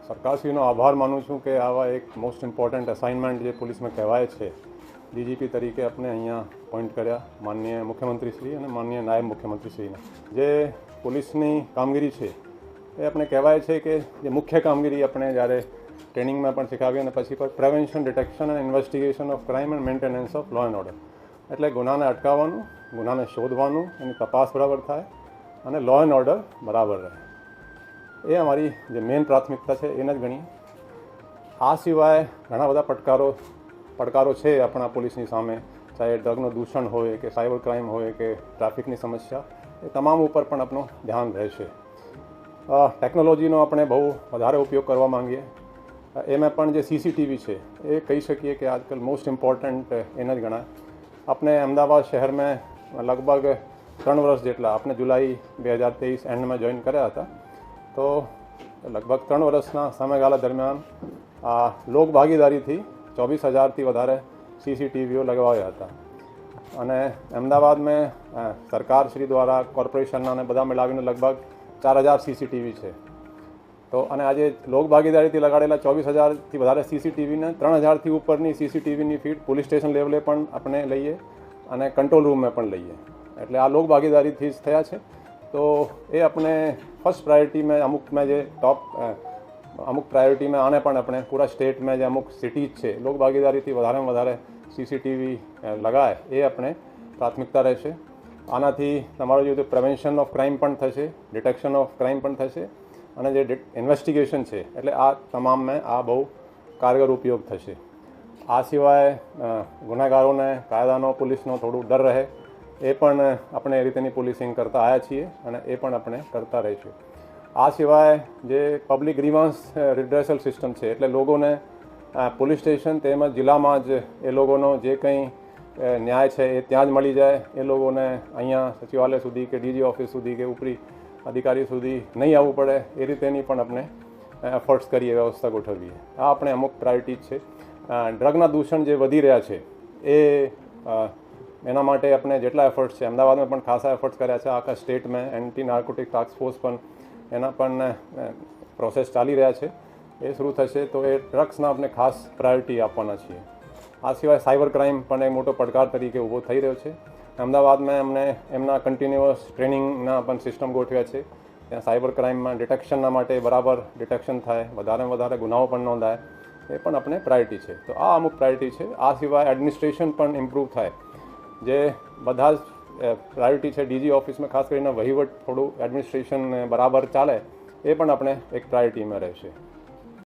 સરકારશ્રીનો આભાર માનું છું કે આવા એક મોસ્ટ ઇમ્પોર્ટન્ટ અસાઇનમેન્ટ જે પોલીસમાં કહેવાય છે ડીજીપી તરીકે આપણે અહીંયા પોઈન્ટ કર્યા માનનીય મુખ્યમંત્રીશ્રી અને માનનીય નાયબ મુખ્યમંત્રીશ્રીને. જે પોલીસની કામગીરી છે એ આપણે કહેવાય છે કે જે મુખ્ય કામગીરી આપણે જ્યારે ટ્રેનિંગમાં પણ શીખવીએ અને પછી પર prevention, detection and investigation of crime and maintenance of law and order, એટલે ગુનાને અટકાવવાનું, ગુનાને શોધવાનું, એની તપાસ બરાબર થાય અને લો એન્ડ ઓર્ડર બરાબર રહે. એ અમારી જે મેઇન પ્રાથમિકતા છે એને જ ગણીએ. આ સિવાય ઘણા બધા પડકારો છે આપણા પોલીસની સામે, ચાહે ડ્રગનું દૂષણ હોય કે સાયબર ક્રાઇમ હોય કે ટ્રાફિકની સમસ્યા, એ તમામ ઉપર પણ આપણું ધ્યાન રહેશે. ટેકનોલોજીનો આપણે બહુ વધારે ઉપયોગ કરવા માંગીએ. એમાં પણ જે સીસીટીવી છે એ કહી શકીએ કે આજકાલ મોસ્ટ ઇમ્પોર્ટન્ટ એને જ ગણાય. આપણે અમદાવાદ શહેરમાં લગભગ 3 વર્ષ જેટલા, આપણે જુલાઈ 2023 એન્ડમાં જોઈન કર્યા હતા, તો લગભગ 3 વર્ષના સમયગાળા દરમિયાન આ લોક ભાગીદારીથી 24,000થી વધારે સીસીટીવીઓ લગાવ્યા હતા. અને અમદાવાદમાં સરકારશ્રી દ્વારા કોર્પોરેશનના અને બધા મિલાવીને લગભગ 4,000 સીસીટીવી છે. તો અને આજે લોક ભાગીદારીથી લગાડેલા 24,000થી વધારે સીસીટીવીને 3,000થી ઉપરની સીસીટીવીની ફીડ પોલીસ સ્ટેશન લેવલે પણ આપણે લઈએ અને કંટ્રોલ રૂમમાં પણ લઈએ. એટલે આ લોક ભાગીદારીથી જ થયા છે. તો એ આપણે ફર્સ્ટ પ્રાયોરિટીમાં અમુકમાં જે અમુક પ્રાયોરિટીમાં આને પણ આપણે પૂરા સ્ટેટમાં જે અમુક સિટીઝ છે લોક ભાગીદારીથી વધારેમાં વધારે સીસીટીવી લગાય એ આપણે પ્રાથમિકતા રહેશે. આનાથી તમારું જે પ્રિવેન્શન ઓફ ક્રાઇમ પણ થશે, ડિટેક્શન ઓફ ક્રાઇમ પણ થશે અને જે ઇન્વેસ્ટિગેશન છે એટલે આ તમામમાં આ બહુ કારગર ઉપયોગ થશે. આ સિવાય ગુનેગારોને કાયદાનો, પોલીસનો થોડું ડર રહે એ પણ આપણે એ રીતેની પોલીસિંગ કરતા આવ્યા છીએ અને એ પણ આપણે કરતા રહીશું. આ સિવાય જે પબ્લિક ગ્રીવન્સ રિડ્રેસલ સિસ્ટમ છે એટલે લોકોને પોલીસ સ્ટેશન તેમજ જિલ્લામાં જ એ લોકોનો જે કંઈ ન્યાય છે એ ત્યાં જ મળી જાય. એ લોકોને અહીંયા સચિવાલય સુધી કે ડીજી ઓફિસ સુધી કે ઉપરી અધિકારી સુધી નહીં આવવું પડે એ રીતેની પણ આપણે એફર્ટ્સ કરીએ, વ્યવસ્થા ગોઠવીએ. આ આપણે અમુક પ્રાયોરિટીઝ છે. ડ્રગના દૂષણ જે વધી રહ્યા છે એના માટે આપણે જેટલા એફર્ટ્સ છે, અમદાવાદમાં પણ ખાસા એફર્ટ્સ કર્યા છે. આખા સ્ટેટમાં એન્ટી નાર્કોટિક ટાસ્ક ફોર્સ પણ એના પણ પ્રોસેસ ચાલી રહ્યા છે. એ શરૂ થશે તો એ ડ્રગ્સના આપણે ખાસ પ્રાયોરિટી આપવાના છીએ. આ સિવાય સાયબર ક્રાઇમ પણ એક મોટો પડકાર તરીકે ઊભો થઈ રહ્યો છે. અમદાવાદમાં અમને એમના કન્ટિન્યુઅસ ટ્રેનિંગના પણ સિસ્ટમ ગોઠવ્યા છે. ત્યાં સાયબર ક્રાઇમમાં ડિટેક્શનના માટે બરાબર ડિટેક્શન થાય, વધારેમાં વધારે ગુનાઓ પણ નોંધાય, એ પણ આપણે પ્રાયોરિટી છે. તો આ અમુક પ્રાયોરિટી છે. આ સિવાય એડમિનિસ્ટ્રેશન પણ ઇમ્પ્રૂવ થાય. જે બધા જ પ્રાયોરિટી છે ડીજી ઓફિસમાં, ખાસ કરીને વહીવટ થોડું એડમિનિસ્ટ્રેશન બરાબર ચાલે એ પણ આપણે એક પ્રાયોરિટીમાં રહેશે.